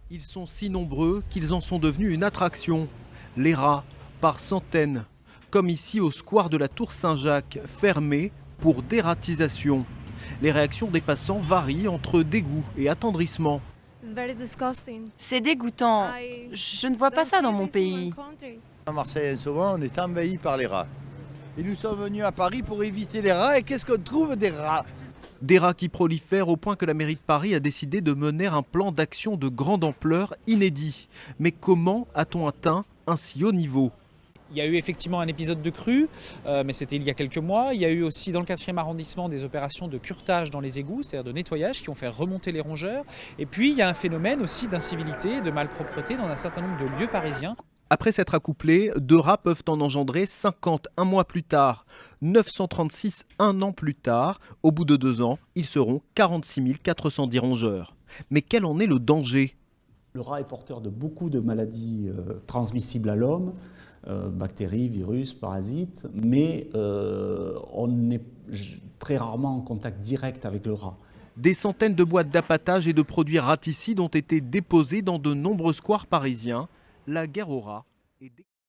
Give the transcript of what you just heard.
Ils sont si nombreux qu'ils en sont devenus une attraction. Les rats, par centaines, comme ici au square de la Tour Saint-Jacques, fermé pour dératisation. Les réactions des passants varient entre dégoût et attendrissement. C'est dégoûtant. Je ne vois pas ça dans mon pays. À Marseille, en ce moment, on est envahi par les rats. Et nous sommes venus à Paris pour éviter les rats. Et qu'est-ce qu'on trouve? Des rats. Des rats qui prolifèrent au point que la mairie de Paris a décidé de mener un plan d'action de grande ampleur inédit. Mais comment a-t-on atteint un si haut niveau ? Il y a eu effectivement un épisode de crue, mais c'était il y a quelques mois. Il y a eu aussi dans le 4e arrondissement des opérations de curetage dans les égouts, c'est-à-dire de nettoyage qui ont fait remonter les rongeurs. Et puis il y a un phénomène aussi d'incivilité, de malpropreté dans un certain nombre de lieux parisiens. Après s'être accouplés, 2 rats peuvent en engendrer 50 un mois plus tard, 936 un an plus tard. Au bout de 2 ans, ils seront 46 410 rongeurs. Mais quel en est le danger ? Le rat est porteur de beaucoup de maladies transmissibles à l'homme, bactéries, virus, parasites, mais on est très rarement en contact direct avec le rat. Des centaines de boîtes d'appâtage et de produits raticides ont été déposées dans de nombreux squares parisiens. La guerre aux rats est